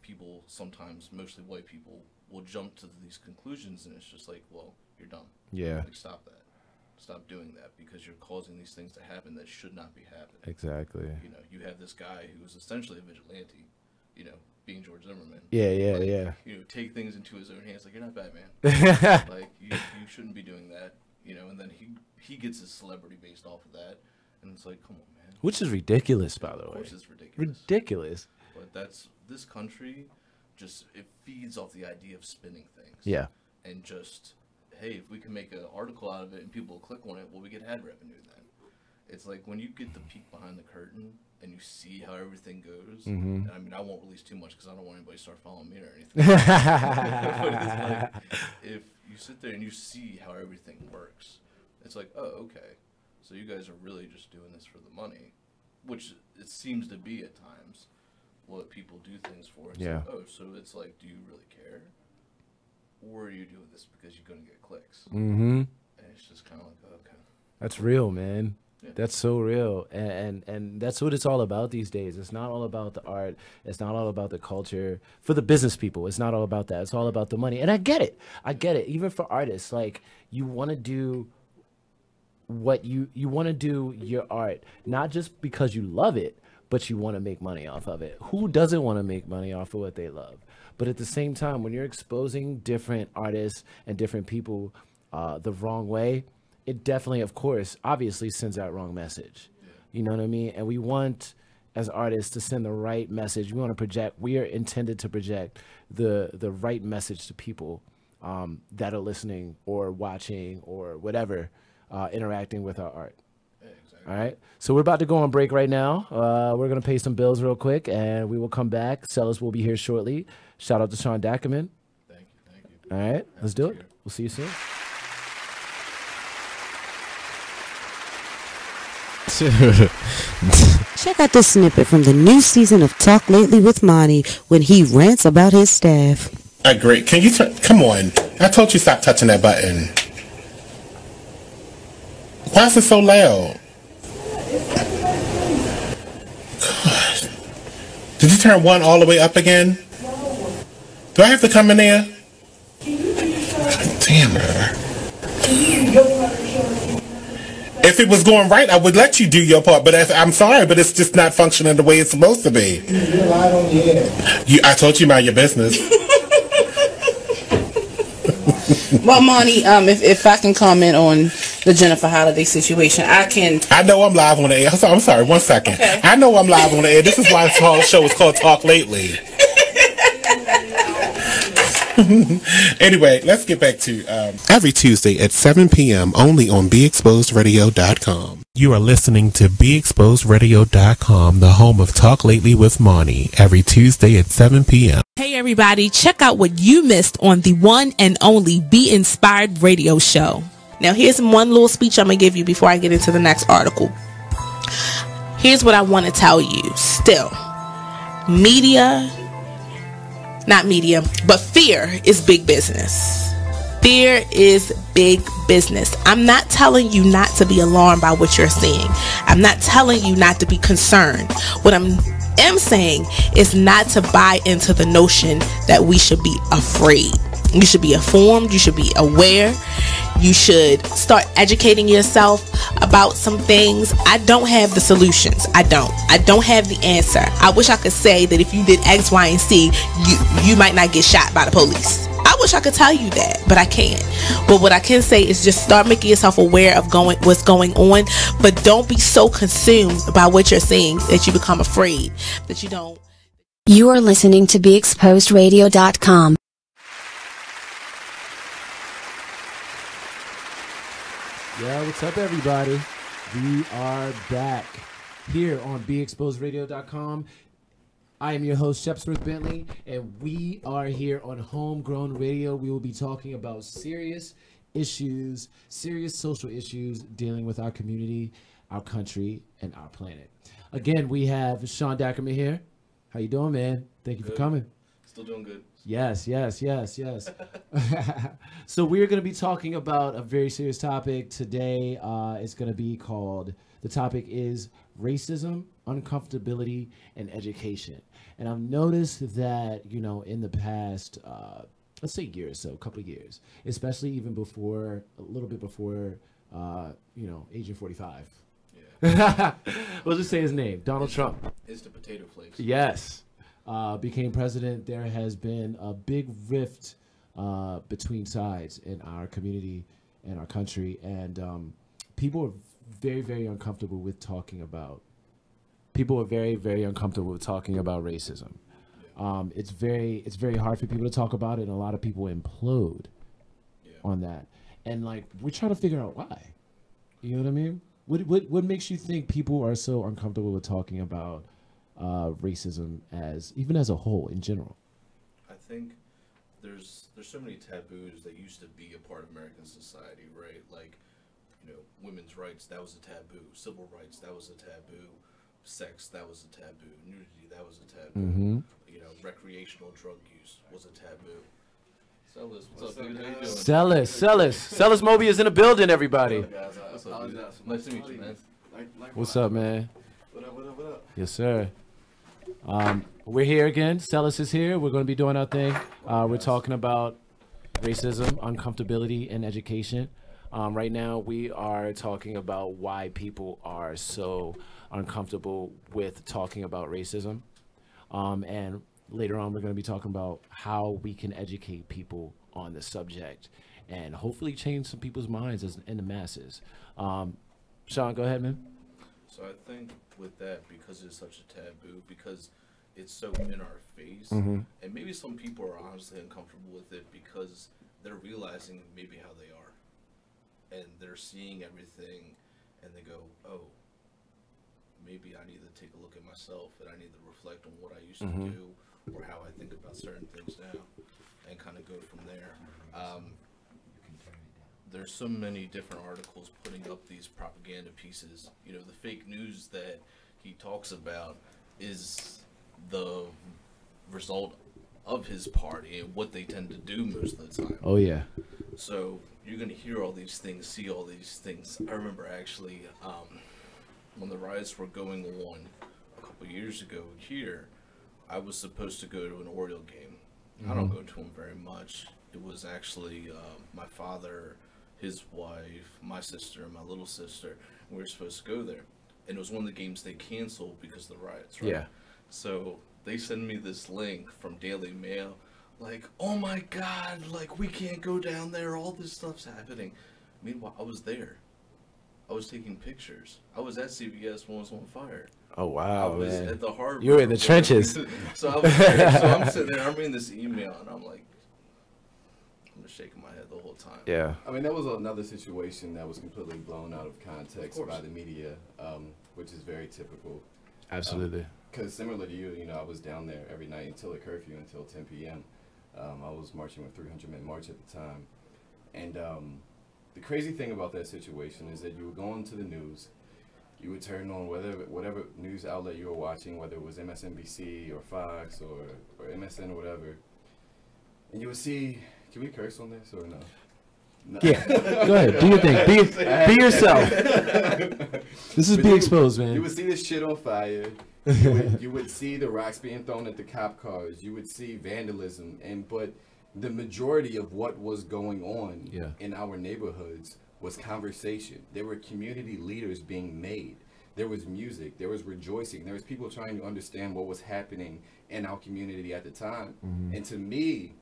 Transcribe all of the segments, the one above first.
people sometimes, mostly white people, will jump to these conclusions, and it's just like, well, you're dumb. Yeah. Like, stop that. Stop doing that, because you're causing these things to happen that should not be happening. Exactly. You know, you have this guy who's essentially a vigilante, you know, being George Zimmerman. Yeah, You know, take things into his own hands. Like, you're not Batman. Like, you shouldn't be doing that. You know, and then he gets his celebrity based off of that, and it's like, come on, man. Which is ridiculous, by the way. Of course, it's ridiculous. Ridiculous. But this country it feeds off the idea of spinning things. Yeah. And just, hey, if we can make an article out of it and people will click on it, well, we get ad revenue then. It's like when you get the peek behind the curtain and you see how everything goes. And I mean, I won't release too much because I don't want anybody to start following me or anything. But it's like, if you sit there and you see how everything works, it's like, oh, okay. So you guys are really just doing this for the money, which it seems to be at times what people do things for. It's like, oh, so it's like, do you really care? Or are you doing this because you're going to get clicks? And it's just kind of like, oh, okay. That's real, man. Yeah. That's so real. And that's what it's all about these days. It's not all about the art. It's not all about the culture. For the business people, it's not all about that. It's all about the money. And I get it. I get it. Even for artists, like, you want to do what you want to do your art, not just because you love it, but you want to make money off of it. Who doesn't want to make money off of what they love? But at the same time, when you're exposing different artists and different people the wrong way, it definitely, of course, obviously sends that wrong message. You know what I mean? And we want, as artists, to send the right message. We want to project, we are intended to project the right message to people that are listening or watching or whatever, interacting with our art. All right, so we're about to go on break right now. We're going to pay some bills real quick, and we will come back. Cellis will be here shortly. Shout out to Sean Dackermann. Thank you. All right, let's do it. We'll see you soon. Check out this snippet from the new season of Talk Lately with Monty when he rants about his staff. I agree. Can you come on? I told you stop touching that button. Why is it so loud? God. Did you turn one all the way up again? Do I have to come in there? God damn her. If it was going right, I would let you do your part, but I'm sorry, but it's just not functioning the way it's supposed to be. You're live on the air. I told you mind your business. Well, Monty, if I can comment on the Jennifer Holiday situation, I can. I know I'm live on the air. I'm sorry, 1 second. Okay. I know I'm live on the air. This is why this whole show is called Talk Lately. Anyway, let's get back to every Tuesday at 7 p.m. only on BeExposedRadio.com. You are listening to BeExposedRadio.com, the home of Talk Lately with Monty, every Tuesday at 7 p.m. Hey everybody, check out what you missed on the one and only Be Inspired radio show. Now here's one little speech I'm going to give you before I get into the next article. Here's what I want to tell you. Still, not media, but fear is big business. Fear is big business. I'm not telling you not to be alarmed by what you're seeing. I'm not telling you not to be concerned. What I'm saying is not to buy into the notion that we should be afraid. You should be informed. You should be aware. You should start educating yourself about some things. I don't have the solutions. I don't have the answer. I wish I could say that if you did X, Y, and Z, you might not get shot by the police. I wish I could tell you that, but I can't. But what I can say is just start making yourself aware of what's going on, but don't be so consumed by what you're seeing that you become afraid, that you don't. You are listening to BeExposedRadio.com. Yeah, what's up, everybody? We are back here on BeExposedRadio.com. I am your host, Shepsworth Bentley, and we are here on Homegrown Radio. We will be talking about serious issues, serious social issues dealing with our community, our country, and our planet. Again, we have Sean Dackermann here. How you doing, man? Thank you for coming. Still doing good. Yes. So we're going to be talking about a very serious topic today. It's going to be called, the topic is racism, uncomfortability and education. And I've noticed that, you know, in the past, let's say year or so, a couple of years, especially even before, a little bit before, you know, Agent 45. Yeah. We'll just say his name, Donald Trump. It's the potato flakes. Yes. Became president. There has been a big rift between sides in our community and our country. And people are very, very uncomfortable with talking about racism. It's very hard for people to talk about it, and a lot of people implode on that. And like, we're trying to figure out why. You know what I mean? What makes you think people are so uncomfortable with talking about racism as a whole in general? I think there's so many taboos that used to be a part of American society, right? Like, you know, women's rights, that was a taboo. Civil rights, that was a taboo. Sex, that was a taboo. Nudity, that was a taboo. Mm-hmm. You know, recreational drug use was a taboo. Cellis, what's up, dude? How you doing? Cellis Mosby is in the building, everybody. What's up, dude? Nice to meet you, man. What's up, man? What up? Yes, sir. We're here again. Cellis is here. We're going to be doing our thing. We're talking about racism, uncomfortability, and education. Right now, we are talking about why people are so uncomfortable with talking about racism. And later on, we're going to be talking about how we can educate people on the subject and hopefully change some people's minds in the masses. Sean, go ahead, man. So I think with that, because it's such a taboo, because it's so in our face, Mm-hmm. and maybe some people are honestly uncomfortable with it because they're realizing maybe how they are. And they're seeing everything, and they go, oh, maybe I need to take a look at myself, and I need to reflect on what I used Mm-hmm. to do, or how I think about certain things now, and kind of go from there. There's so many different articles putting up these propaganda pieces. You know, the fake news that he talks about is the result of his party and what they tend to do most of the time. Oh, yeah. So you're going to hear all these things, see all these things. I remember actually when the riots were going on a couple years ago here, I was supposed to go to an Oriole game. I don't go to them very much. It was actually my father, his wife, my sister, and my little sister. We were supposed to go there. And it was one of the games they canceled because of the riots, right? Yeah. So they send me this link from Daily Mail, like, oh my God, like, we can't go down there, all this stuff's happening. Meanwhile, I was there. I was taking pictures. I was at CVS when it was on fire. Oh, wow, I was man. at the harbor. You were in the trenches. So I was there. So I'm sitting there, I'm reading this email, and I'm like, I'm just shaking my head the whole time. Yeah. I mean, that was another situation that was completely blown out of context by the media, which is very typical. Absolutely. Because similar to you, you know, I was down there every night until the curfew, until 10 p.m. I was marching with 300-man march at the time. And the crazy thing about that situation is that you would go into the news, you would turn on whatever news outlet you were watching, whether it was MSNBC or Fox or MSN or whatever, and you would see, can we curse on this or no? No. Yeah, go ahead. Do your thing. Be yourself. This is Be Exposed, man. You would see this shit on fire. You would see the rocks being thrown at the cop cars. You would see vandalism, but the majority of what was going on in our neighborhoods was conversation. There were community leaders being made. There was music. There was rejoicing. There was people trying to understand what was happening in our community at the time. Mm-hmm. And to me,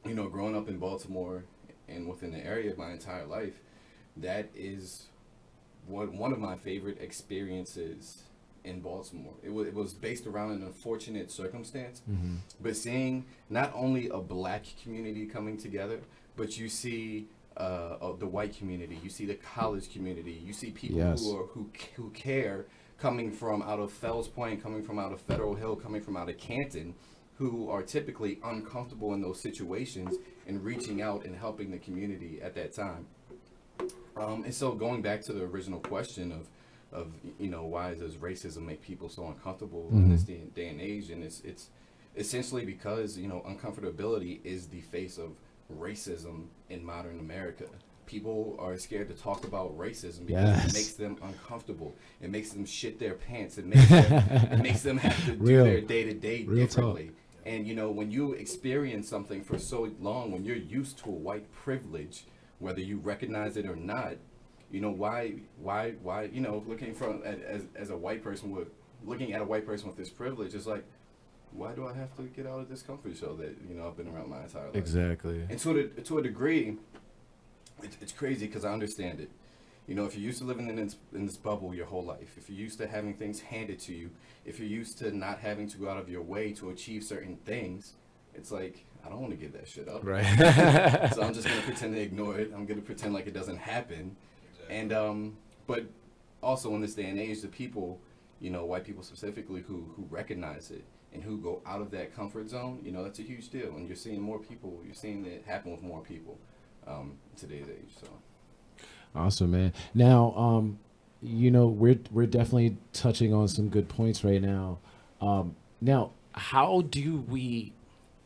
you know, growing up in Baltimore and within the area my entire life, that is one of my favorite experiences in Baltimore. It was based around an unfortunate circumstance, but seeing not only a black community coming together, but you see the white community, you see the college community, you see people who care, coming from out of Fells Point, coming from out of Federal Hill, coming from out of Canton, who are typically uncomfortable in those situations and reaching out and helping the community at that time. And so going back to the original question of you know, why does racism make people so uncomfortable in this day and age? And it's essentially because, you know, uncomfortability is the face of racism in modern America. people are scared to talk about racism because it makes them uncomfortable. It makes them shit their pants. It makes them have to do their day-to-day differently. Talk. And, you know, when you experience something for so long, when you're used to a white privilege, whether you recognize it or not, you know, why, you know, looking as a white person looking at a white person with this privilege, is like, why do I have to get out of this comfort zone that, you know, I've been around my entire life? Exactly. And to a degree, it's crazy because I understand it. You know, if you're used to living in this bubble your whole life, if you're used to having things handed to you, if you're used to not having to go out of your way to achieve certain things, it's like, I don't want to give that shit up. Right. So I'm just going to pretend to ignore it. I'm going to pretend like it doesn't happen. Exactly. And, but also in this day and age, the people, you know, white people specifically who recognize it and who go out of that comfort zone, you know, that's a huge deal. And you're seeing more people, you're seeing it happen with more people in today's age, so. Awesome, man. Now, you know, we're definitely touching on some good points right now. Now, how do we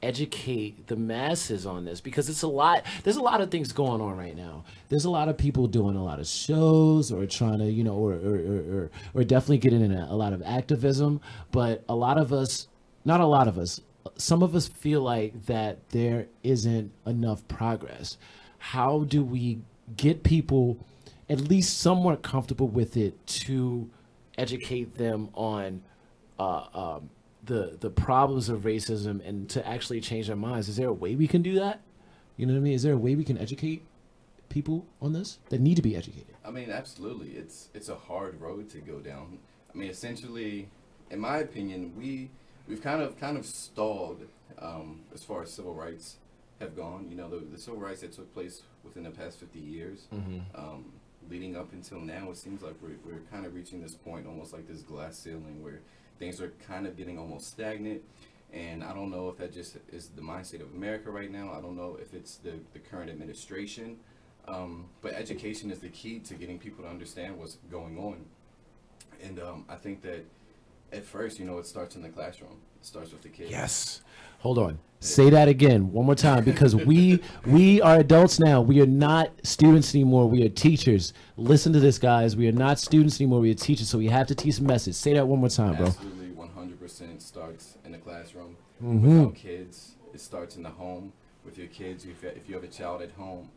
educate the masses on this? Because there's a lot of things going on right now. There's a lot of people doing a lot of shows or trying to, you know, or definitely getting in a lot of activism. But a lot of us, not a lot of us, some of us feel like that there isn't enough progress. How do we get people at least somewhat comfortable with it to educate them on the problems of racism and to actually change their minds? Is there a way we can do that? You know what I mean? Is there a way we can educate people on this that need to be educated? I mean, absolutely. It's a hard road to go down. I mean, essentially, in my opinion, we've kind of stalled as far as civil rights have gone. You know, the civil rights that took place within the past 50 years, leading up until now, it seems like we're kind of reaching this point, almost like this glass ceiling, where things are kind of getting almost stagnant. And I don't know if that just is the mindset of America right now. I don't know if it's the current administration. But education is the key to getting people to understand what's going on. And I think that at first, you know, it starts in the classroom. It starts with the kids. Yes. Hold on. Say that again one more time, because we are adults now. We are not students anymore. We are teachers. Listen to this, guys. We are not students anymore. We are teachers, so we have to teach a message. Say that one more time, bro. Absolutely, 100% starts in the classroom with our kids. It starts in the home with your kids. If you have a child at home,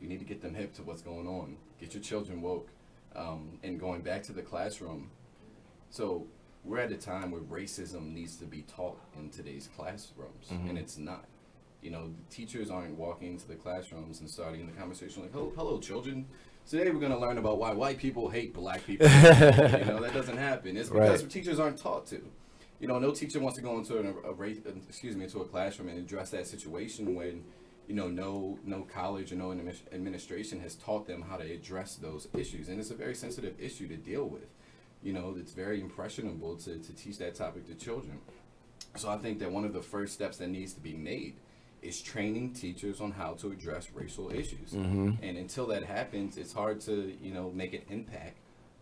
you need to get them hip to what's going on. Get your children woke. And going back to the classroom, so we're at a time where racism needs to be taught in today's classrooms, and it's not. You know, the teachers aren't walking into the classrooms and starting the conversation like, hello children, today we're going to learn about why white people hate black people. You know, that doesn't happen. It's because teachers aren't taught to. You know, no teacher wants to go into into a classroom and address that situation when, you know, no college or no administration has taught them how to address those issues. And it's a very sensitive issue to deal with. You know, it's very impressionable to teach that topic to children. So I think that one of the first steps that needs to be made is training teachers on how to address racial issues. And until that happens, it's hard to, you know, make an impact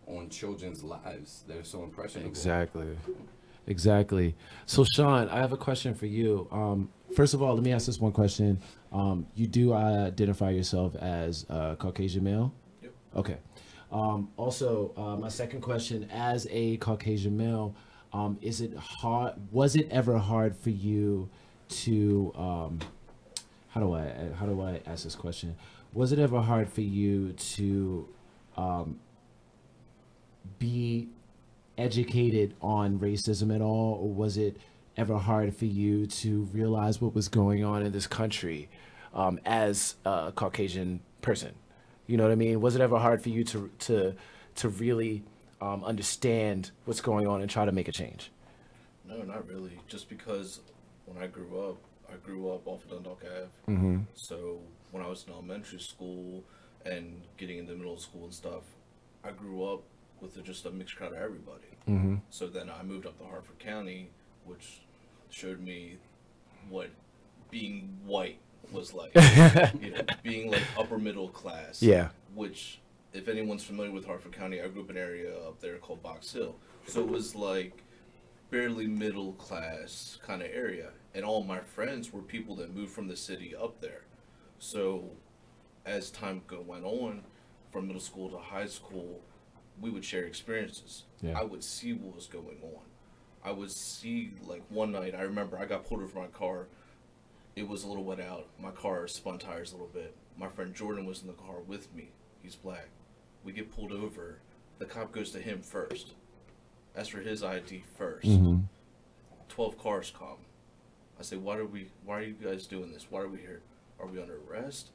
on children's lives that are so impressionable. Exactly. So Sean, I have a question for you. First of all, let me ask this one question. You do identify yourself as a Caucasian male? Yep. Okay. Also, my second question, as a Caucasian male, was it ever hard for you to, how do I ask this question? Was it ever hard for you to be educated on racism at all, or was it ever hard for you to realize what was going on in this country as a Caucasian person? You know what I mean? Was it ever hard for you to really understand what's going on and try to make a change? No, not really. Just because when I grew up off of Dundalk Ave. So when I was in elementary school and getting into middle school and stuff, I grew up with just a mixed crowd of everybody. So then I moved up to Hartford County, which showed me what being white was like. You know, being like upper middle class. Yeah. Which, if anyone's familiar with Hartford County, I grew up in an area up there called Box Hill. So it was like barely middle class kind of area. And all my friends were people that moved from the city up there. So as time went on, from middle school to high school, we would share experiences. I would see what was going on. I would see, like, one night, I remember I got pulled over my car. It was a little wet out. My car spun tires a little bit. My friend Jordan was in the car with me. He's black. We get pulled over. The cop goes to him first. Asks for his ID first. 12 cars come. I say, why are you guys doing this? Why are we here? Are we under arrest?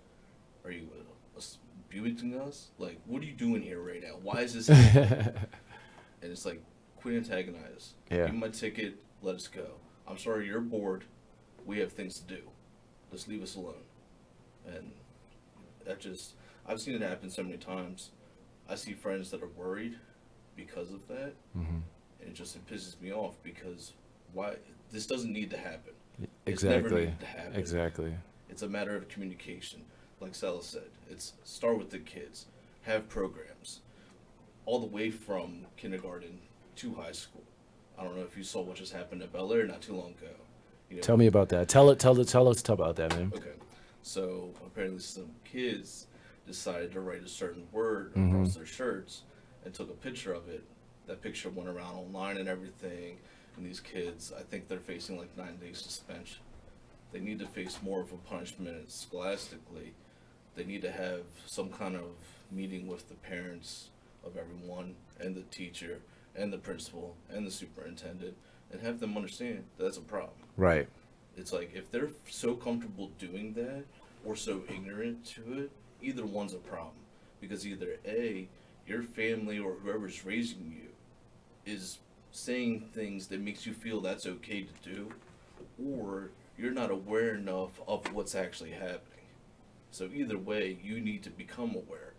Are you abusing us? Like, what are you doing here right now? Why is this happening? And it's like, quit antagonizing us. Give me my ticket, let us go. I'm sorry you're bored. We have things to do. Just leave us alone. And I've seen it happen so many times. I see friends that are worried because of that. And it pisses me off because why? This doesn't need to happen. It's never needed to happen. Exactly. It's a matter of communication. Like Cellis said, it's start with the kids. Have programs. All the way from kindergarten to high school. I don't know if you saw what just happened at Bel Air not too long ago. You know, tell me about that. Tell us about that, man. Okay. So apparently some kids decided to write a certain word across their shirts and took a picture of it. That picture went around online and everything. And these kids, I think they're facing like 9 days suspension. They need to face more of a punishment scholastically. They need to have some kind of meeting with the parents of everyone and the teacher and the principal and the superintendent and have them understand that that's a problem. Right. It's like if they're so comfortable doing that or so ignorant to it, either one's a problem. Because either A, your family or whoever's raising you is saying things that makes you feel that's okay to do, or you're not aware enough of what's actually happening. So either way, you need to become aware.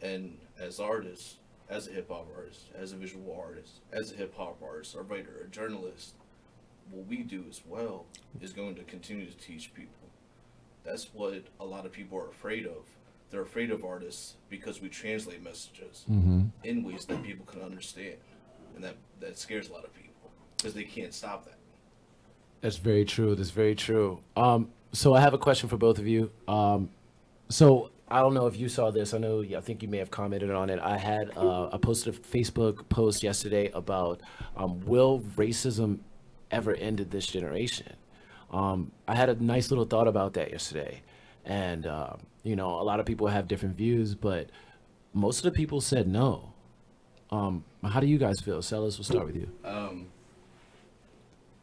And as artists, as a hip-hop artist, as a visual artist, as a hip-hop artist, a writer, a journalist, what we do as well is going to continue to teach people. That's what a lot of people are afraid of. They're afraid of artists because we translate messages in ways that people can understand. And that scares a lot of people because they can't stop that. That's very true. That's very true. So I have a question for both of you. So I don't know if you saw this. I think you may have commented on it. I posted a Facebook post yesterday about will racism ever end in this generation? I had a nice little thought about that yesterday. And, a lot of people have different views, but most of the people said no. How do you guys feel? Cellis, we'll start with you.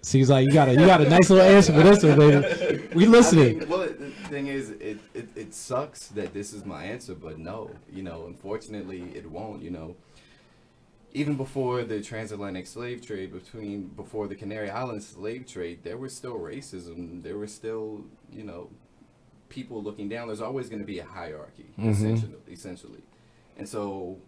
Seems like you got a nice little answer for this one, baby. We listening. The thing is, it sucks that this is my answer, but no, unfortunately, it won't. Even before the transatlantic slave trade, before the Canary Islands slave trade, there was still racism. There was still, people looking down. There's always going to be a hierarchy, essentially. And so,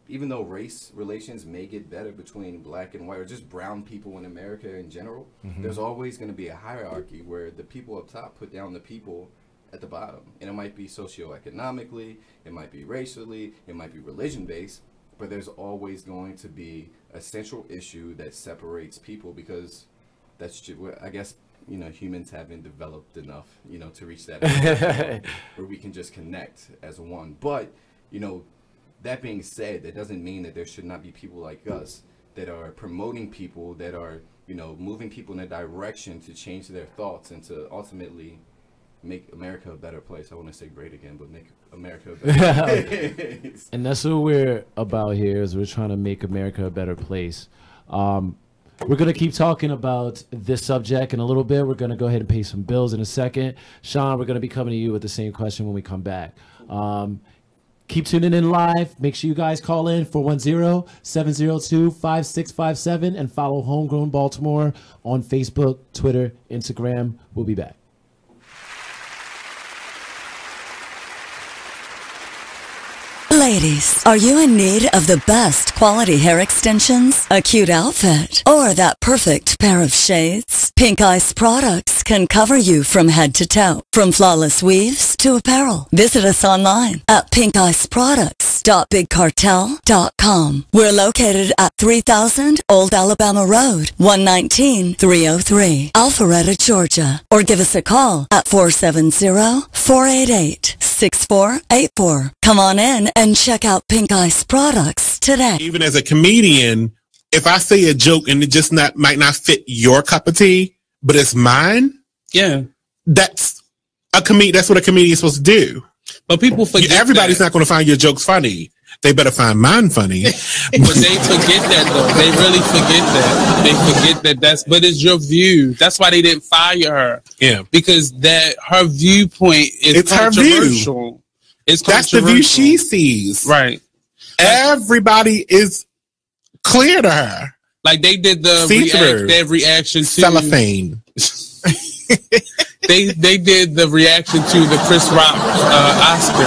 even though race relations may get better between black and white, or just brown people in America in general, there's always going to be a hierarchy where the people up top put down the people at the bottom. And it might be socioeconomically, it might be racially, it might be religion-based, but there's always going to be a central issue that separates people because that's just, I guess, humans haven't developed enough, to reach that where we can just connect as one. But, that being said, that doesn't mean that there should not be people like us that are promoting people, that are, moving people in a direction to change their thoughts and to ultimately make America a better place. I want to say great again, but make America a better place. And that's what we're about here, is we're trying to make America a better place. We're going to keep talking about this subject in a little bit. We're going to go ahead and pay some bills in a second. Sean, we're going to be coming to you with the same question when we come back. Keep tuning in live. Make sure you guys call in 410-702-5657 and follow Homegrown Baltimore on Facebook, Twitter, Instagram. We'll be back. Ladies, are you in need of the best quality hair extensions, a cute outfit, or that perfect pair of shades? Pink Ice Products can cover you from head to toe, from flawless weaves to apparel. Visit us online at pinkiceproducts.bigcartel.com. We're located at 3000 Old Alabama Road, 119-303, Alpharetta, Georgia. Or give us a call at 470-488-66 888-646-6484. Come on in and check out Pink Ice products today. Even as a comedian, if I say a joke and it just might not fit your cup of tea, but it's mine, that's what a comedian is supposed to do. But people forget everybody's not going to find your jokes funny. They better find mine funny. But they forget that, though. They really forget that. They forget that but it's your view. That's why they didn't fire her. Yeah. Because her viewpoint is controversial. Her view. That's the view she sees. Right. Everybody is clear to her. Like they did the reaction to cellophane. They did the reaction to the Chris Rock Oscar,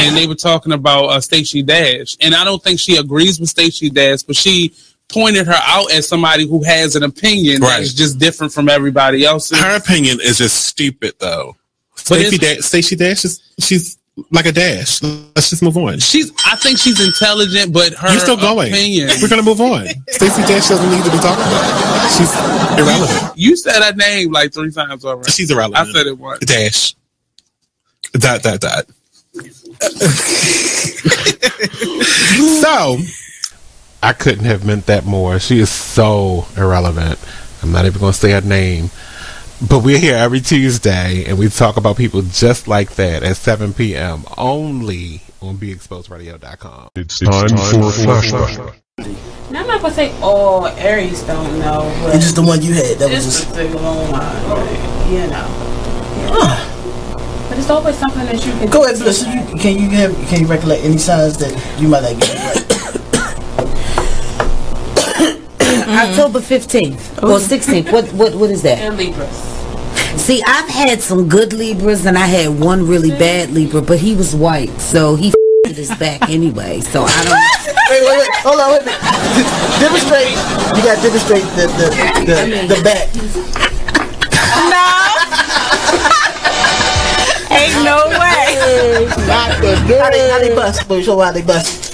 and they were talking about Stacey Dash, and I don't think she agrees with Stacey Dash, but she pointed her out as somebody who has an opinion that's just different from everybody else's. Her opinion is just stupid, though. Stacey Dash she's like a Dash. Let's just move on. I think she's intelligent, but her You're still going. opinion. We're gonna move on. Stacey Dash doesn't need to be talked about. She's irrelevant. You said her name like 3 times already. She's irrelevant. I said it once. Dash. ... So I couldn't have meant that more. She is so irrelevant. I'm not even gonna say her name. But we're here every Tuesday, and we talk about people just like that at 7 p.m. only on BeExposedRadio.com. It's time for flashback. Now, I'm not going to say all Aries don't know, but it's just the one you had. That was just particular one, right? You know. Yeah. But it's always something that you can go ahead, Bliss. Can you recollect any signs that you might not get right? October 15th or 16th. What is that? And Libras. See, I've had some good Libras and I had one really bad Libra, but he was white, so he his back anyway. So I don't. Wait. Hold on. Wait a minute. Demonstrate. You got to demonstrate the back. No. Ain't no way. Not the nerve. How they bust? Let me show how they bust.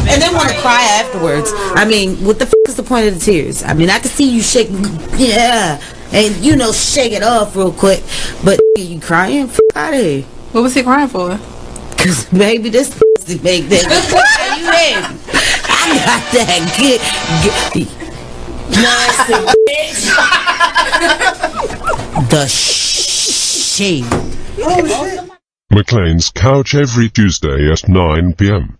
And they want to cry afterwards. I mean, what the is the point of the tears? I mean, I can see you shaking, and shake it off real quick. But you crying? Out of here. What was he crying for? Cause maybe this pussy make that. You in? I got that good nasty bitch. The shame. McLean's Couch every Tuesday at 9 p.m.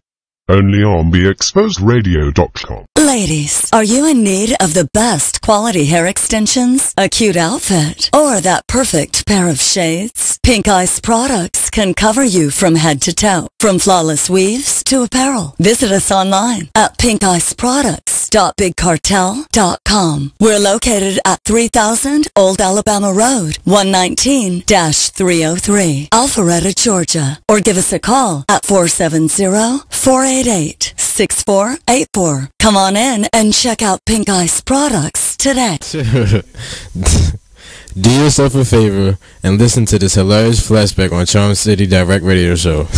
Only on BeExposedRadio.com. Ladies, are you in need of the best quality hair extensions, a cute outfit, or that perfect pair of shades? Pink Ice products can cover you from head to toe, from flawless weaves to apparel. Visit us online at pinkiceproducts.bigcartel.com. We're located at 3000 Old Alabama Road, 119-303, Alpharetta, Georgia. Or give us a call at 470-488-6484. Come on in and check out Pink Ice products today. Do yourself a favor and listen to this hilarious flashback on Charm City Direct Radio Show.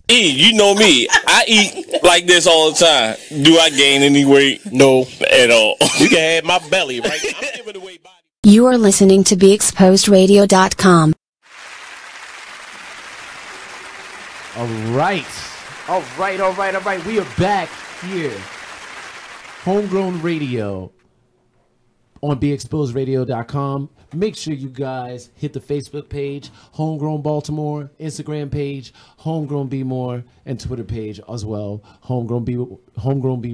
You know me. I eat like this all the time. Do I gain any weight? No, at all. You can have my belly right now. I'm giving away body. You are listening to BeExposedRadio.com. All right. We are back here. Homegrown Radio on BeExposedRadio.com. Make sure you guys hit the Facebook page, Homegrown Baltimore, Instagram page, Homegrown Be More, and Twitter page as well, Homegrown Be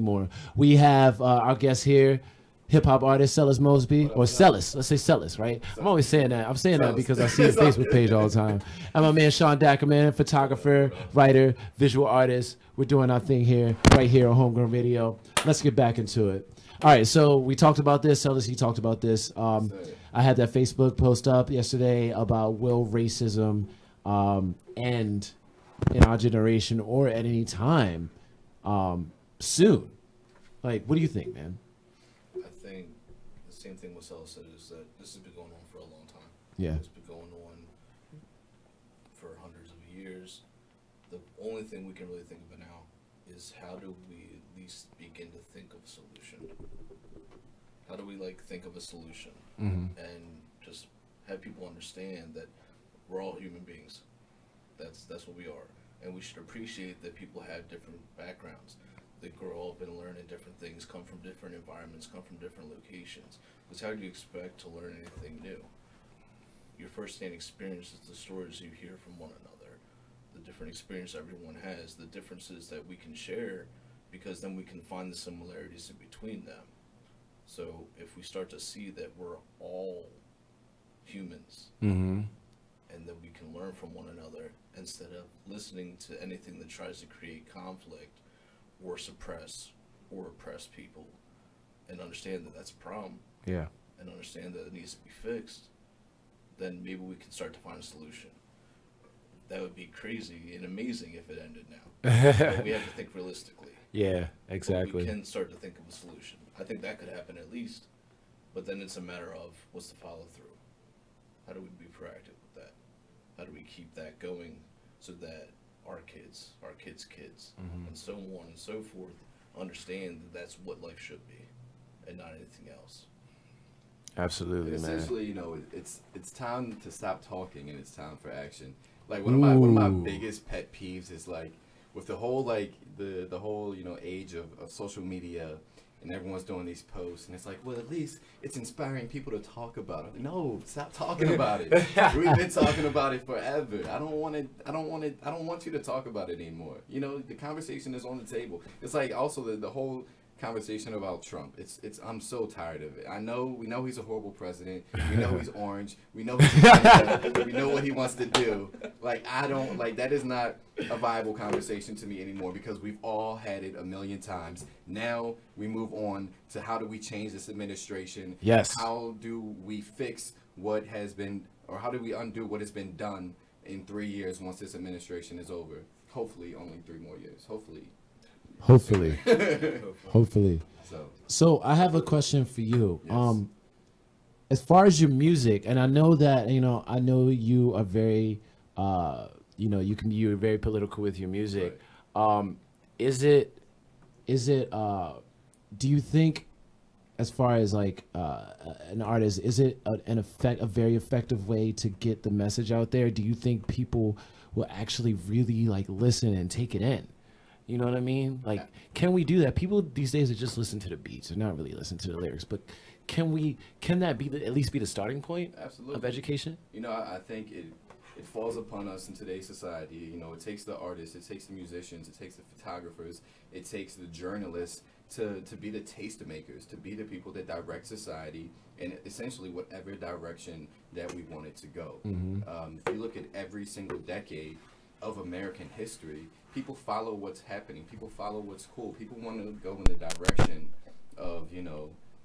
More. We have our guest here, hip-hop artist Cellis Mosby, or Cellis. Let's say Cellis, right? I'm always saying that. I'm saying that because I see his Facebook page all the time. And my man Sean Dackermann, photographer, writer, visual artist. We're doing our thing here, right here on Homegrown Radio. Let's get back into it. All right, so we talked about this. Cellis, you talked about this. I had that Facebook post up yesterday about will racism end in our generation or at any time soon. Like, what do you think, man? I think the same thing what Cellis said is that this has been going on for a long time. Yeah. It's been going on for hundreds of years. The only thing we can really think of now is how do we at least begin to think of a solution? How do we think of a solution and just have people understand that we're all human beings. That's what we are, and we should appreciate that people have different backgrounds. They grow up and learn in different things, come from different environments, come from different locations. Because how do you expect to learn anything new? Your first-hand experience is the stories you hear from one another, the different experience everyone has, the differences that we can share, because then we can find the similarities in between them. So if we start to see that we're all humans, and that we can learn from one another instead of listening to anything that tries to create conflict or suppress or oppress people, and understand that that's a problem, and understand that it needs to be fixed, then maybe we can start to find a solution. That would be crazy and amazing if it ended now. But we have to think realistically. Yeah, exactly. But we can start to think of a solution. I think that could happen at least. But then it's a matter of what's the follow through. How do we be proactive with that? How do we keep that going so that our kids, and so on and so forth, understand that that's what life should be, and not anything else. Absolutely, man. Essentially, you know, it's time to stop talking and it's time for action. Like one of my biggest pet peeves is like with the whole the whole age of social media, and everyone's doing these posts, and it's like, well, at least it's inspiring people to talk about it. No, stop talking about it. We've been talking about it forever. I don't want you to talk about it anymore. You know, the conversation is on the table. It's like also the whole conversation about Trump. I'm so tired of it. We know he's a horrible president. We know he's orange. We know we know what he wants to do. Like that is not a viable conversation to me anymore, because we've all had it a million times. Now we move on to how do we change this administration? Yes. How do we fix what has been, or how do we undo what has been done in 3 years once this administration is over? Hopefully only 3 more years. Hopefully. So I have a question for you. Yes. As far as your music, and I know that I know you are very you're very political with your music. Right. Do you think, as far as like an artist, is it a very effective way to get the message out there? Do you think people will actually really like listen and take it in? You know what I mean? Like, can we do that? People these days are just listening to the beats and not really listening to the lyrics. But can that be at least be the starting point of education? I think it falls upon us in today's society. It takes the artists, it takes the musicians, it takes the photographers, it takes the journalists to be the tastemakers, to be the people that direct society in essentially whatever direction that we want it to go. If you look at every single decade of American history, people follow what's happening. People follow what's cool. People want to go in the direction of,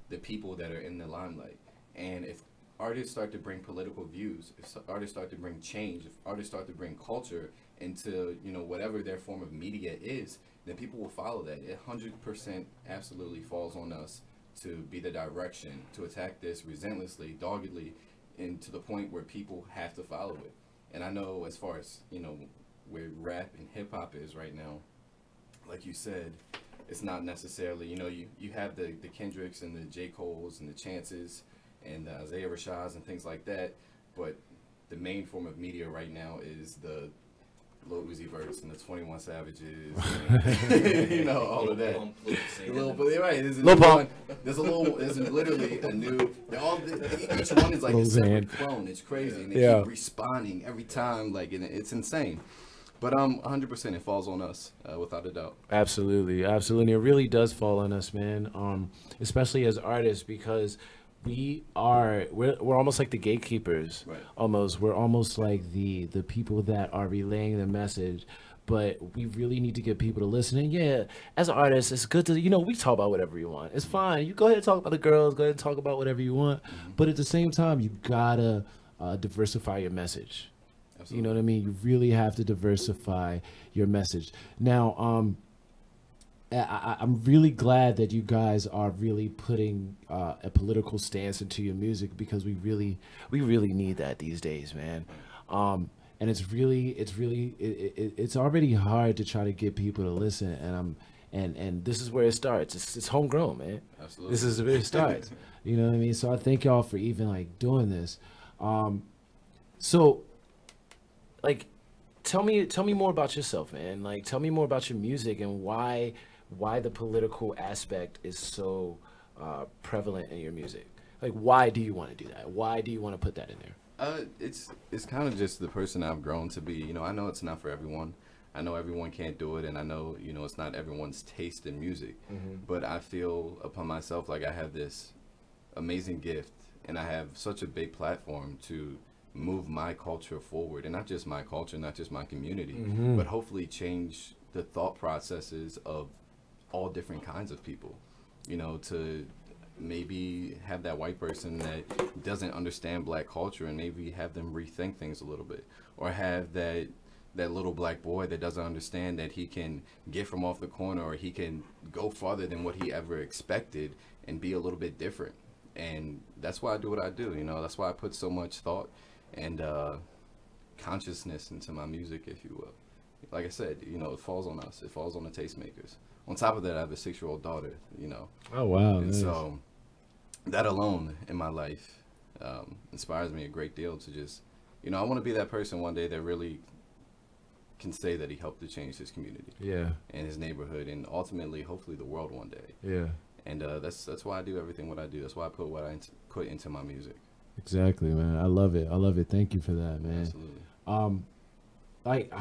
the people that are in the limelight. And if artists start to bring political views, if artists start to bring change, if artists start to bring culture into, whatever their form of media is, then people will follow that. It 100% absolutely falls on us to be the direction, to attack this relentlessly, doggedly, and to the point where people have to follow it. And I know as far as, where rap and hip-hop is right now, like you said, it's not necessarily, you have the Kendricks and the J. Coles and the Chances and the Isaiah Rashads and things like that, but the main form of media right now is the Lil Uzi Verts and the 21 Savages, and, all of that. There's literally a new, each one is like a separate clone. It's crazy, and they keep responding every time, and it's insane. But 100% it falls on us, without a doubt. Absolutely. It really does fall on us, man. Especially as artists, because we're almost like the gatekeepers. Right. Almost. We're almost like the people that are relaying the message. But we really need to get people to listen. And yeah, as an artist, it's good to, we talk about whatever you want. It's fine. You go ahead and talk about the girls. Go ahead and talk about whatever you want. But at the same time, you gotta diversify your message. Absolutely. You know what I mean? You really have to diversify your message. Now, I'm really glad that you guys are really putting a political stance into your music, because we really need that these days, man. And it's already hard to try to get people to listen, and this is where it starts. It's homegrown, man. Absolutely. This is where it starts. You know what I mean? So I thank y'all for even like doing this. So, like, tell me more about yourself, man. Like, tell me more about your music and why the political aspect is so prevalent in your music. Like, why do you want to do that? Why do you want to put that in there? It's kind of just the person I've grown to be. You know, I know it's not for everyone. I know everyone can't do it, and I know, you know, it's not everyone's taste in music. But I feel upon myself like I have this amazing gift, and I have such a big platform to move my culture forward, and not just my culture, not just my community, but hopefully change the thought processes of all different kinds of people. You know, to maybe have that white person that doesn't understand black culture and maybe have them rethink things a little bit, or have that little black boy that doesn't understand that he can get from off the corner, or he can go farther than what he ever expected and be a little bit different. And that's why I do what I do. You know, that's why I put so much thought and consciousness into my music, if you will. Like I said, you know, it falls on us. It falls on the tastemakers. On top of that, I have a 6-year-old daughter, you know. Oh, wow. And nice. so that alone in my life inspires me a great deal to just, you know, I want to be that person one day that really can say that he helped to change his community. Yeah. And his neighborhood, and ultimately, hopefully, the world one day. Yeah. And that's why I do everything what I do. That's why I put what I put into my music. Exactly, man. I love it. I love it. Thank you for that, man. Absolutely. Like,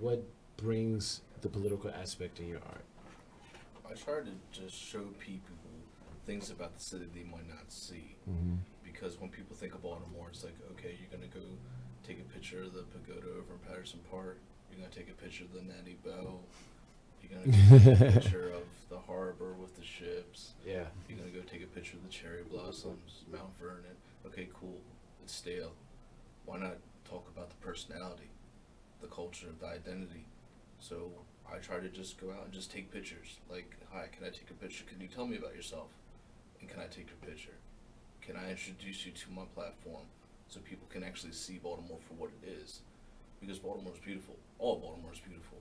what brings the political aspect in your art? I try to just show people things about the city they might not see. Because when people think of Baltimore, it's like, okay, you're gonna go take a picture of the pagoda over in Patterson Park. You're gonna take a picture of the Natty Bell. You're gonna go take a picture of the harbor with the ships. Yeah. You're gonna go take a picture of the cherry blossoms, Mount Vernon. Okay, cool. It's stale. Why not talk about the personality, the culture, the identity? So I try to just go out and just take pictures. Like, hi, can I take a picture? Can you tell me about yourself? And can I take your picture? Can I introduce you to my platform so people can actually see Baltimore for what it is? Because Baltimore's beautiful. All Baltimore's beautiful.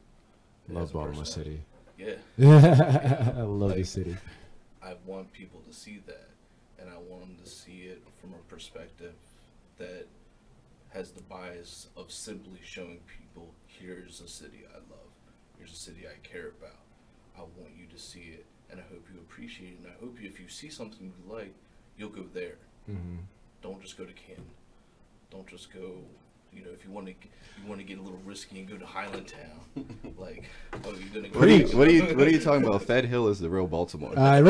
Love Baltimore City. Yeah. I love like, the city. I want people to see that, and I want them to see it from a perspective that has the bias of simply showing people, here's a city I love, here's a city I care about. I want you to see it, and I hope you appreciate it, and I hope if you see something you like, you'll go there. Don't just go to Canton. Don't just go, you know, if you want to get a little risky and go to Highlandtown. Like, oh, you're gonna go. What are you talking about? Fed Hill is the real Baltimore. Right.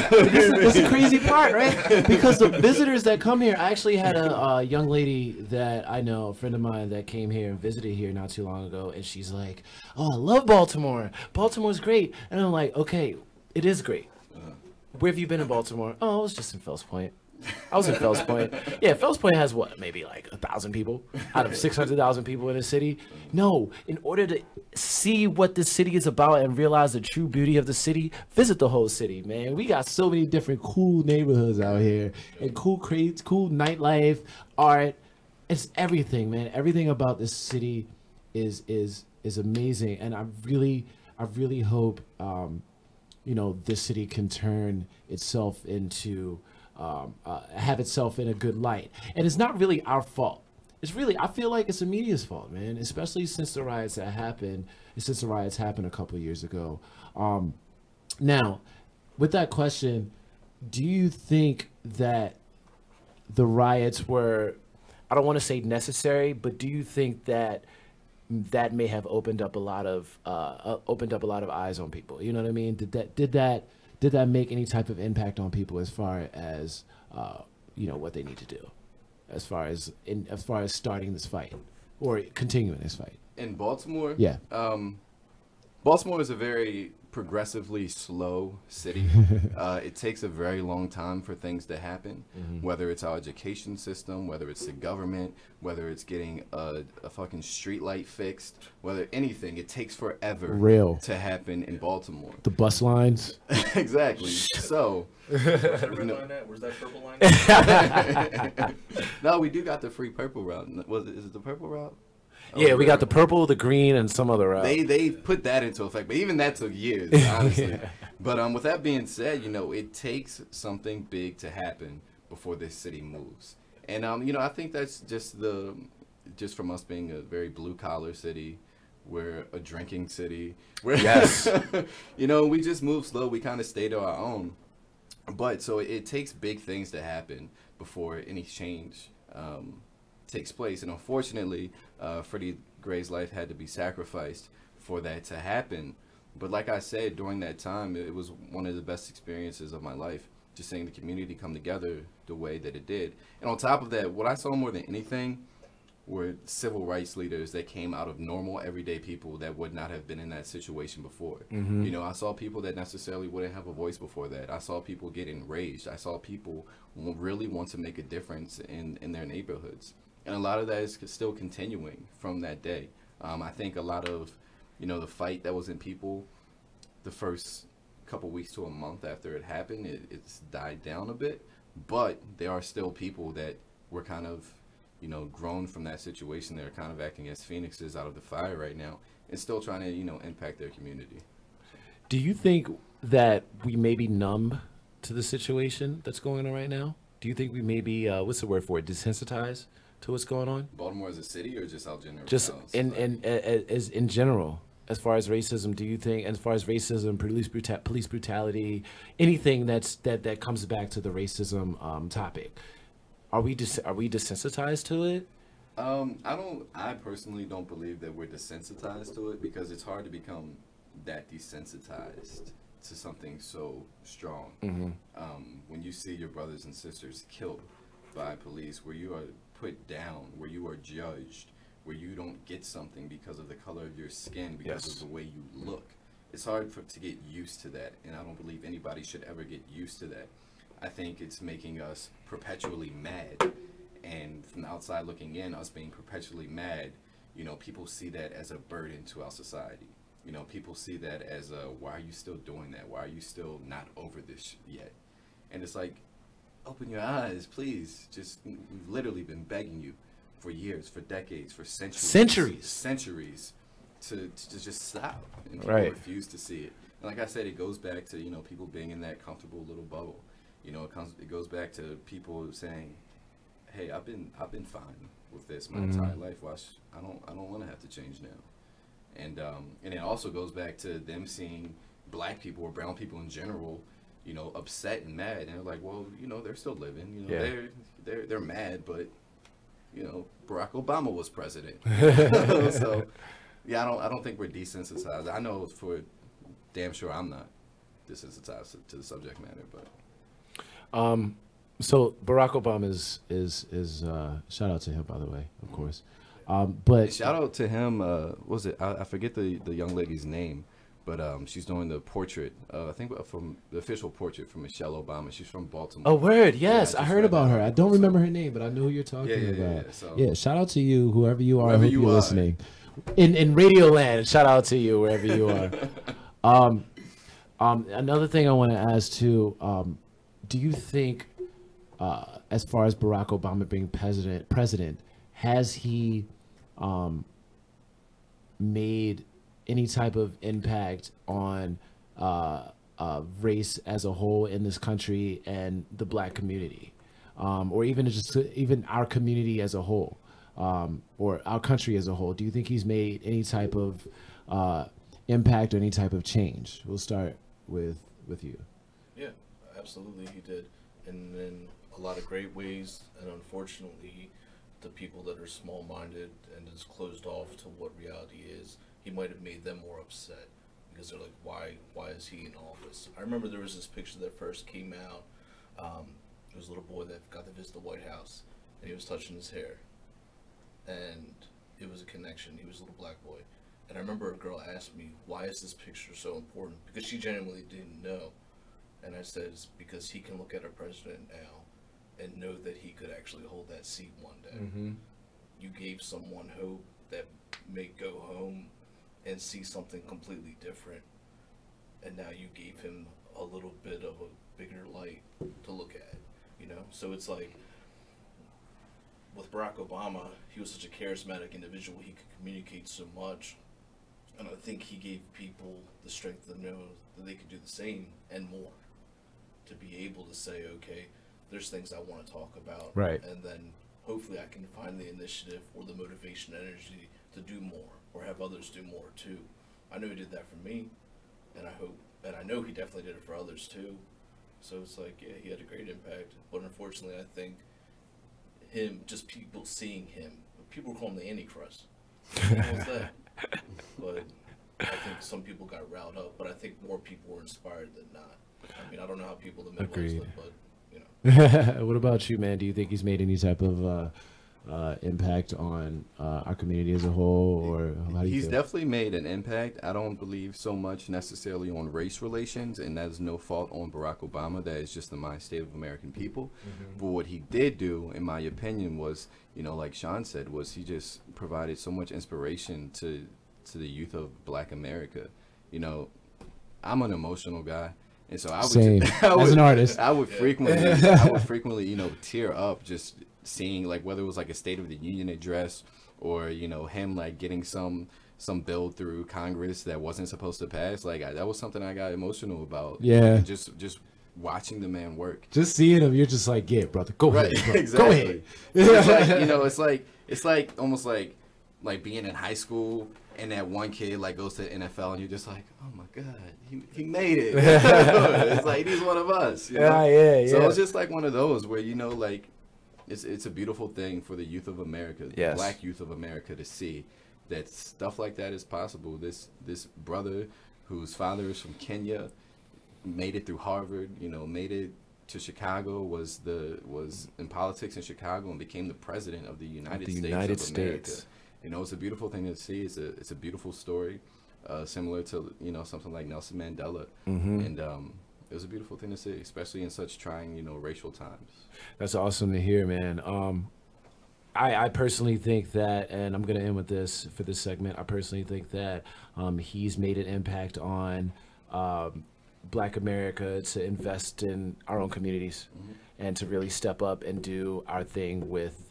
This is the crazy part, right? Because the visitors that come here, I actually had a young lady that I know, a friend of mine, that came here and visited here not too long ago, and she's like, "Oh, I love Baltimore. Baltimore's great." And I'm like, "Okay, it is great. Where have you been in Baltimore?" "Oh, I was just in Fells Point." I was in Fells Point. Yeah, Fells Point has what, maybe like 1,000 people out of 600,000 people in the city. No, in order to see what the city is about and realize the true beauty of the city, visit the whole city, man. We got so many different cool neighborhoods out here, and cool crates, cool nightlife, art. It's everything, man. Everything about this city is amazing, and I really hope you know, this city can turn itself into have itself in a good light. And it's not really our fault. It's really, I feel like it's the media's fault, man, especially since the riots that happened, since the riots happened a couple years ago. Now, with that question, do you think that the riots were, I don't want to say necessary, but do you think that that may have opened up a lot of eyes on people? You know what I mean? Did that make any type of impact on people as far as you know, what they need to do, as far as starting this fight or continuing this fight? In Baltimore, yeah, Baltimore is a very progressively slow city. It takes a very long time for things to happen, whether it's our education system, whether it's the government, whether it's getting a fucking street light fixed, whether anything, it takes forever to happen in Baltimore. The bus lines. Exactly. So where's that red line at? Where's that purple line at? No, we do got the free purple route. Is it the purple route? Yeah, we got the purple, the green, and some other route. They put that into effect, but even that took years, honestly. Yeah. But with that being said, you know, it takes something big to happen before this city moves. And I think that's just from us being a very blue collar city. We're a drinking city. Yes. We just move slow. We kind of stay to our own. But so it takes big things to happen before any change takes place. And unfortunately, Freddie Gray's life had to be sacrificed for that to happen. But like I said, during that time, it was one of the best experiences of my life, just seeing the community come together the way that it did. And on top of that, what I saw more than anything were civil rights leaders that came out of normal, everyday people that would not have been in that situation before. I saw people that necessarily wouldn't have a voice before that. I saw people get enraged. I saw people really want to make a difference in their neighborhoods. And a lot of that is still continuing from that day. I think a lot of, the fight that was in people the first couple weeks to a month after it happened, it's died down a bit. But there are still people that were kind of, grown from that situation. They're kind of acting as phoenixes out of the fire right now and still trying to, impact their community. Do you think that we may be numb to the situation that's going on right now? Do you think we may be, what's the word for it, desensitized to what's going on? Baltimore as a city or just out general? Just in general, as far as racism, do you think, as far as racism, police brutality, anything that comes back to the racism topic, are we desensitized to it? I personally don't believe that we're desensitized to it, because it's hard to become that desensitized to something so strong. When you see your brothers and sisters killed by police, where you are put down, where you are judged, where you don't get something because of the color of your skin, because of the way you look, it's hard to get used to that, and I don't believe anybody should ever get used to that. I think it's making us perpetually mad, and from the outside looking in, us being perpetually mad, people see that as a burden to our society. People see that as why are you still doing that? Why are you still not over this yet? And it's like, open your eyes, please. We've literally been begging you for years, for decades, for centuries to just stop, and people refuse to see it. And like I said, it goes back to people being in that comfortable little bubble. It goes back to people saying, "Hey, I've been fine with this my entire life. I don't want to have to change now." And it also goes back to them seeing black people or brown people in general, upset and mad, and they're like, "Well, they're still living. They're mad, but Barack Obama was president." So yeah, I don't think we're desensitized. I know for damn sure I'm not desensitized to the subject matter, but. So Barack Obama is shout out to him, by the way, of course. But shout out to him. Was it? I forget the young lady's name, but she's doing the portrait. I think from the official portrait from Michelle Obama. She's from Baltimore. Oh, word! Yes, I heard about her. I don't remember her name, but I know who you're talking about. Yeah, shout out to you, whoever you are. I hope you're listening. In Radio Land, shout out to you wherever you are. Another thing I want to ask too. Do you think, as far as Barack Obama being president, has he made any type of impact on race as a whole in this country and the black community, or even our community as a whole, or our country as a whole? Do you think he's made any type of impact or any type of change? We'll start with you. Yeah. Absolutely, he did, and in a lot of great ways. And unfortunately, the people that are small-minded and is closed off to what reality is, he might have made them more upset, because they're like, why is he in office? I remember there was this picture that first came out. There was a little boy that got to visit the White House, and he was touching his hair, and it was a connection. He was a little black boy, and I remember a girl asked me, why is this picture so important? Because she genuinely didn't know. And I said, it's because he can look at our president now and know that he could actually hold that seat one day. You gave someone hope that may go home and see something completely different. And now you gave him a little bit of a bigger light to look at, So it's like, with Barack Obama, he was such a charismatic individual. He could communicate so much. And I think he gave people the strength to know that they could do the same and more. To be able to say, okay, there's things I want to talk about. Right. And then hopefully I can find the initiative or the motivation and energy to do more or have others do more too. I know he did that for me, and I know he definitely did it for others too. So it's like, yeah, he had a great impact. But unfortunately, I think just people seeing him, people call him the Antichrist. What's that? But I think some people got riled up, but I think more people were inspired than not. I mean, I don't know how people in the Midwest live, but, you know. What about you, man? Do you think he's made any type of impact on our community as a whole, or how do you He's feel? definitely made an impact. I don't believe so much necessarily on race relations, and that's no fault on Barack Obama. That is just the mind state of American people. But what he did do, in my opinion, was, you know, like Sean said, was he just provided so much inspiration to the youth of Black America. You know, I'm an emotional guy. And so I would, Same. As an artist, I would frequently, you know, tear up just seeing, like, whether it was like a State of the Union address or, you know, him like getting some bill through Congress that wasn't supposed to pass. Like, that was something I got emotional about. Yeah. Like, just watching the man work. Just seeing him, you're just like, yeah, brother, go ahead, bro. Exactly. Go ahead. It's like, you know, it's like almost like being in high school. And that one kid like goes to the NFL, and you're just like, oh my God, he made it. It's like, he's one of us. You know? Yeah. So it's just like one of those where, you know, like it's a beautiful thing for the youth of America, the Black youth of America, to see that stuff like that is possible. This brother whose father is from Kenya made it through Harvard, you know, made it to Chicago, was in politics in Chicago, and became the president of the United States of America. You know, it's a beautiful thing to see. It's a beautiful story, similar to, you know, something like Nelson Mandela. And it was a beautiful thing to see, especially in such trying, you know, racial times. That's awesome to hear, man. I personally think that, and I'm going to end with this for this segment, I personally think that he's made an impact on Black America to invest in our own communities and to really step up and do our thing with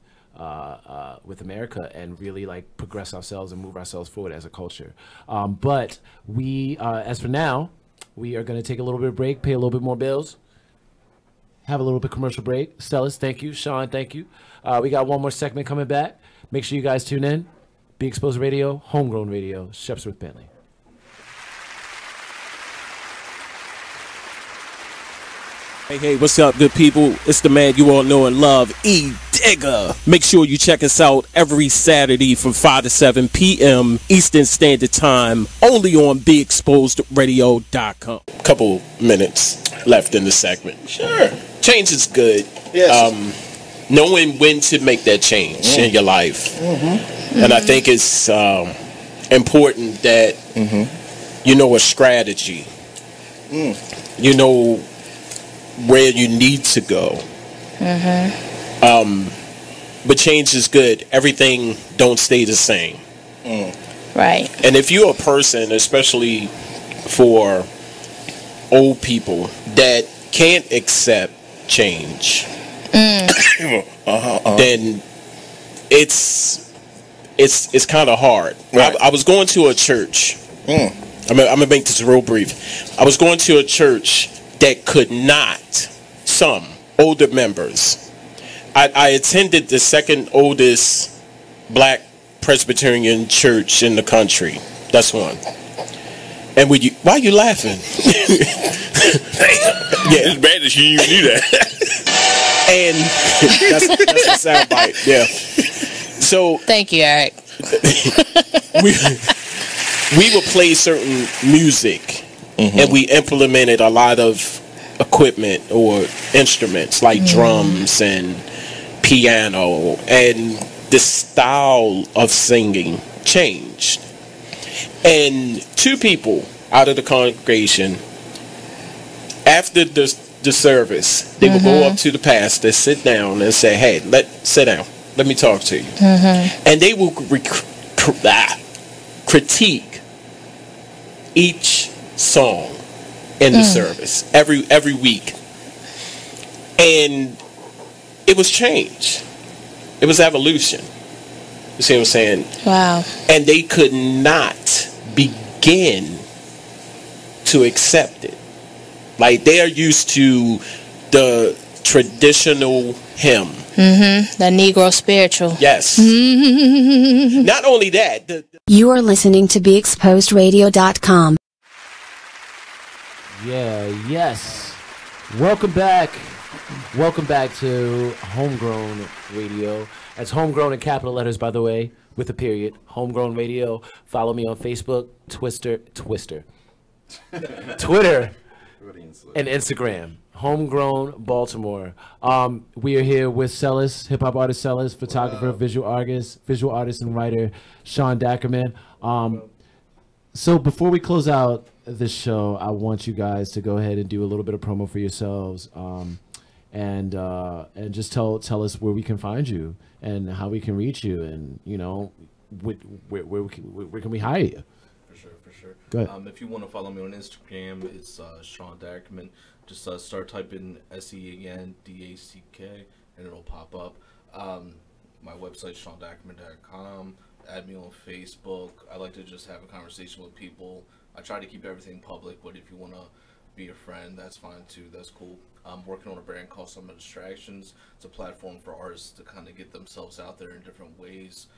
America and really like progress ourselves and move ourselves forward as a culture. But we, as for now, we are going to take a little bit of break, pay a little bit more bills, have a little bit commercial break. Cellis, thank you. Sean, thank you. We got one more segment coming back. Make sure you guys tune in. Be Exposed Radio, Homegrown Radio, Shepsworth, Bentley. Hey, what's up, good people? It's the man you all know and love, E. Digger. Make sure you check us out every Saturday from 5 to 7 p.m. Eastern Standard Time, only on BeExposedRadio.com. Couple minutes left in the segment. Sure. Change is good. Yes. Knowing when to make that change in your life. And I think it's important that you know a strategy. You know where you need to go. But change is good. Everything don't stay the same. Right. And if you're a person, especially for old people, that can't accept change, then it's kind of hard. Right. I was going to a church. I'm gonna make this real brief. I was going to a church that could not, some older members. I attended the second oldest Black Presbyterian church in the country. That's one. And why are you laughing? Yeah, it's bad that you even knew that. And that's a soundbite. Yeah. So thank you, Eric. we would play certain music, and we implemented a lot of equipment or instruments like drums and piano, and the style of singing changed. And two people out of the congregation, after the service, they would go up to the pastor, sit down, and say, "Hey, sit down. Let me talk to you." And they will critique each song in the service every week, and it was change. It was evolution. You see what I'm saying? Wow. And they could not begin to accept it. Like, they are used to the traditional hymn. The Negro spiritual. Yes. Not only that. You are listening to BeExposedRadio.com. Yes. Welcome back. Welcome back to Homegrown Radio. That's Homegrown in capital letters, by the way, with a period. Homegrown Radio. Follow me on Facebook, Twitter, and Instagram. Homegrown Baltimore. We are here with Cellis, hip hop artist Cellis, photographer, visual artist and writer Sean Dackermann. So before we close out this show, I want you guys to go ahead and do a little bit of promo for yourselves, and just tell us where we can find you and how we can reach you, and where can we hire you? For sure. Go ahead. If you want to follow me on Instagram, it's Sean Dackermann. Just start typing SEANDACK and it'll pop up. My website, SeanDackermann.com. Add me on Facebook. I like to just have a conversation with people. I try to keep everything public, but if you want to be a friend, that's fine too. That's cool. I'm working on a brand called Summer Distractions. It's a platform for artists to kind of get themselves out there in different ways.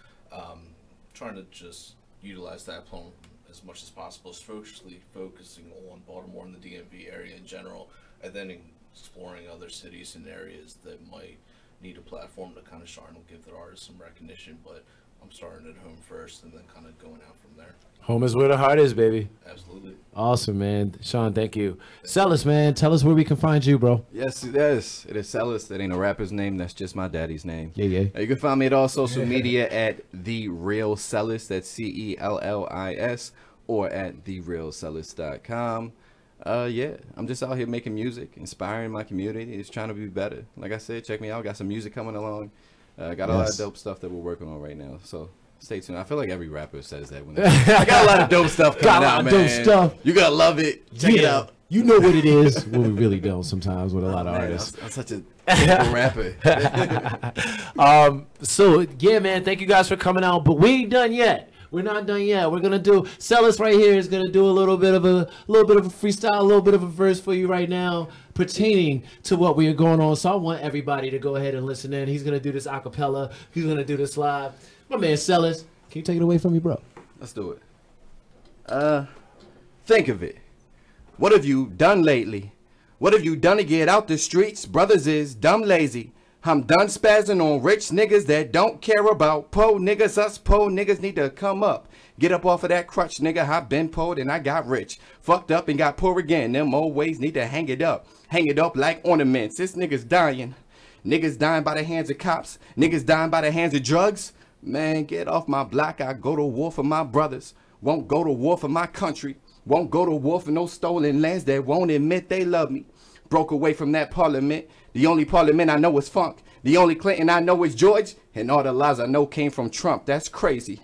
Trying to just utilize that platform as much as possible, especially focusing on Baltimore and the DMV area in general, and then exploring other cities and areas that might need a platform to kind of shine and give their artists some recognition. But I'm starting at home first and then kind of going out from there. Home is where the heart is, baby. Absolutely. Awesome, man. Sean, thank you. Cellis, man, tell us where we can find you, bro. Yes, it is. It is Cellis. That ain't a rapper's name. That's just my daddy's name. Yeah. You can find me at all social media at The Real Cellis. That's CELLIS, or at TheRealCellis.com. I'm just out here making music, inspiring my community. Just trying to be better. Like I said, check me out. Got some music coming along. Got a lot of dope stuff that we're working on right now. So stay tuned. I feel like every rapper says that when I got a lot of dope stuff coming out, man. Dope stuff. You gotta love it. Check it out. You know what it is. Well, we really don't sometimes with a lot of artists. I'm such a simple rapper. So yeah, man, thank you guys for coming out, but we ain't done yet. We're not done yet. We're gonna do Cellis right here is gonna do a little bit of a freestyle, a little bit of a verse for you right now, pertaining to what we are going on. So I want everybody to go ahead and listen in. He's gonna do this a cappella. He's gonna do this live. My man Cellis, can you take it away from me, bro? Let's do it. Think of it. What have you done lately? What have you done to get out the streets? Brothers is dumb lazy. I'm done spazzing on rich niggas that don't care about po niggas. Us po niggas need to come up. Get up off of that crutch, nigga. I been poed and I got rich. Fucked up and got poor again. Them old ways need to hang it up. Hang it up like ornaments. This nigga's dying. Niggas dying by the hands of cops. Niggas dying by the hands of drugs. Man, get off my block. I go to war for my brothers. Won't go to war for my country. Won't go to war for no stolen lands that won't admit they love me. Broke away from that parliament. The only parliament I know is funk. The only Clinton I know is George. And all the lies I know came from Trump. That's crazy.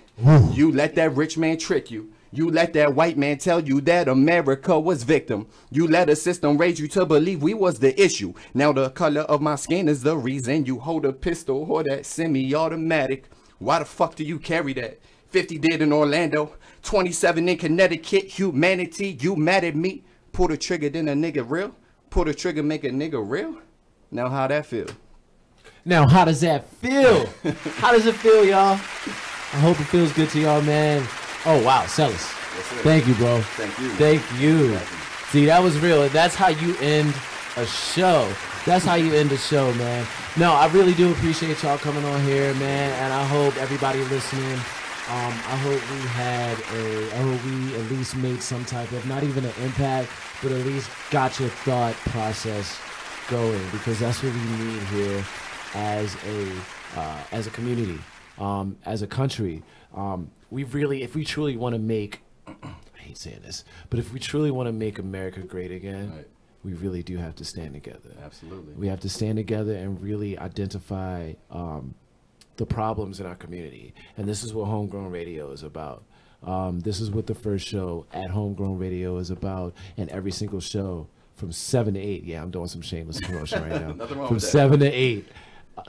You let that rich man trick you. You let that white man tell you that America was victim. You let a system raise you to believe we was the issue. Now the color of my skin is the reason you hold a pistol or that semi-automatic. Why the fuck do you carry that? 50 dead in Orlando, 27 in Connecticut. Humanity, you mad at me? Pull the trigger, then a nigga real? Pull the trigger, make a nigga real? Now how that feel? Now how does that feel? How does it feel, y'all? I hope it feels good to y'all, man. Oh wow, Cellis. Yes, thank you, bro. Thank you. Thank you. See, that was real. That's how you end a show. That's how you end a show, man. No, I really do appreciate y'all coming on here, man, and I hope everybody listening, I hope we at least made some type of, not even an impact, but at least got your thought process going, because that's what we need here as a community, as a country. If we truly want to make, I hate saying this, but if we truly want to make America great again, right, we really do have to stand together. Absolutely. We have to stand together and really identify the problems in our community. And this is what Homegrown Radio is about. This is what the first show at Homegrown Radio is about. And every single show from 7 to 8. Yeah, I'm doing some shameless promotion right now. Nothing wrong from with that. 7 to 8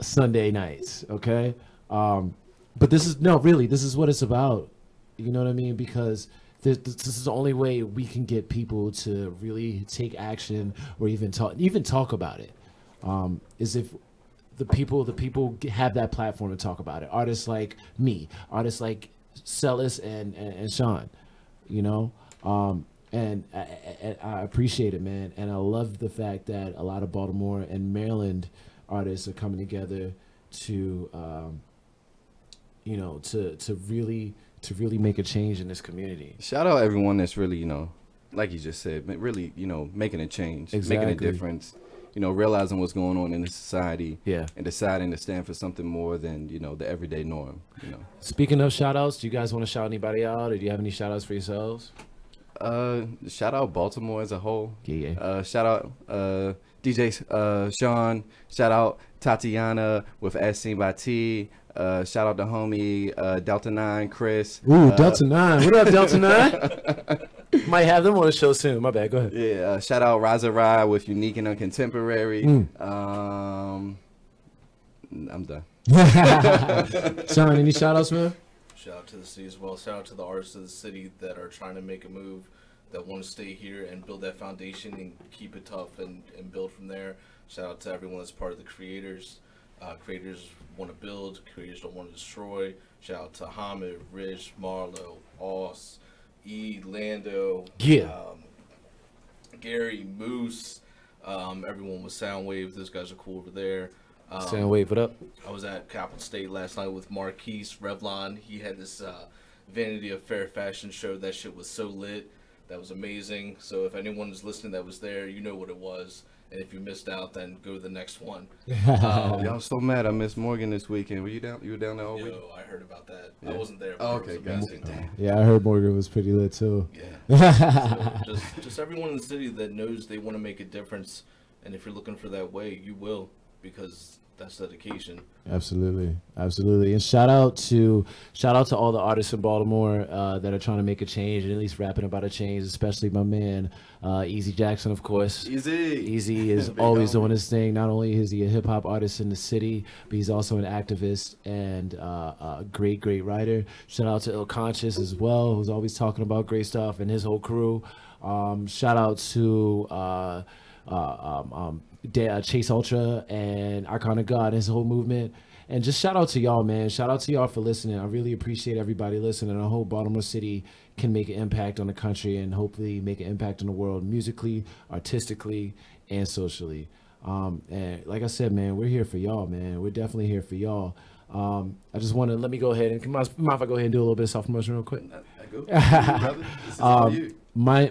Sunday nights, okay? But this is what it's about. You know what I mean? Because this is the only way we can get people to really take action or even talk about it. is if the people have that platform to talk about it. Artists like me, artists like Cellis and Sean, you know, and I appreciate it, man. And I love the fact that a lot of Baltimore and Maryland artists are coming together to, you know, to really make a change in this community. Shout out everyone that's really, you know, like you just said, really, you know, making a change, making a difference. You know, realizing what's going on in the society, and deciding to stand for something more than, you know, the everyday norm. You know. Speaking of shout outs, do you guys want to shout anybody out, or do you have any shout outs for yourselves? Shout out Baltimore as a whole. Yeah. Shout out DJ Sean. Shout out Tatiana with As Seen by T. Shout out the homie Delta 9 Chris. Ooh, Delta 9. What up, Delta 9? Might have them on the show soon. My bad. Go ahead. Yeah. Shout out Raza Rai with Unique and Uncontemporary. I'm done. Sean, any shout outs, man? Shout out to the city as well. Shout out to the artists of the city that are trying to make a move, that want to stay here and build that foundation and keep it tough and build from there. Shout out to everyone that's part of the creators. Creators want to build, creators don't want to destroy. Shout out to Hamid, Rich, Marlo, Oss, E, Lando, Gary, Moose, everyone with Soundwave. Those guys are cool over there. Soundwave, what up? I was at Capital State last night with Marquise Revlon. He had this Vanity of Fair fashion show. That shit was so lit. That was amazing. So if anyone is listening that was there, you know what it was. And if you missed out, then go to the next one. I'm so mad I missed Morgan this weekend. Were you down? You were down there all week? I heard about that. I wasn't there. Oh, okay, gotcha. Yeah, I heard Morgan was pretty lit too. Yeah. So just everyone in the city that knows they want to make a difference, and if you're looking for that way, you will, because that's dedication. Absolutely, and shout out to all the artists in Baltimore that are trying to make a change, and at least rapping about a change, especially my man Easy Jackson, of course. Easy is always doing his thing. Not only is he a hip hop artist in the city, but he's also an activist and a great writer. Shout out to Ill Conscious as well, who's always talking about great stuff, and his whole crew. Shout out to Chase Ultra and Icon of God and his whole movement. And just shout out to y'all, man. Shout out to y'all for listening. I really appreciate everybody listening. I hope Baltimore City can make an impact on the country and hopefully make an impact on the world musically, artistically, and socially. And like I said, man, we're here for y'all, man. We're definitely here for y'all. I just want to let me go ahead and come on if I go ahead and do a little bit of self-promotion real quick.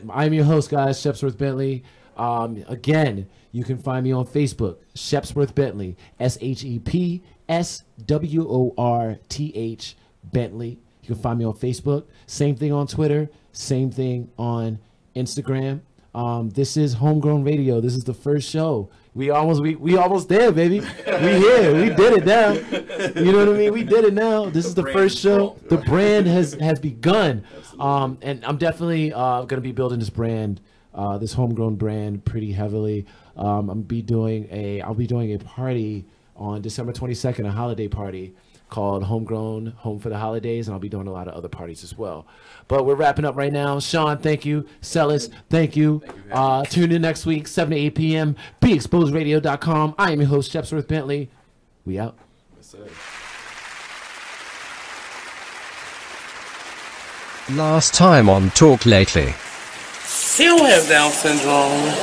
I'm your host, guys, Shepsworth Bentley. Again, you can find me on Facebook, Shepsworth Bentley, SHEPSWORTH Bentley. You can find me on Facebook. Same thing on Twitter. Same thing on Instagram. This is Homegrown Radio. This is the first show. We almost there, baby. We here. We did it now. You know what I mean? We did it now. This is the first show. The brand has begun. And I'm definitely gonna be building this brand. This homegrown brand pretty heavily. I'll be doing a party on December 22nd, a holiday party called Homegrown, Home for the Holidays, and I'll be doing a lot of other parties as well. But we're wrapping up right now. Sean, thank you. Cellis, thank you. Tune in next week, 7 to 8 p.m. BeExposedRadio.com. I am your host, Shepsworth Bentley. We out. Yes, sir. Last time on Talk Lately. He don't have Down syndrome.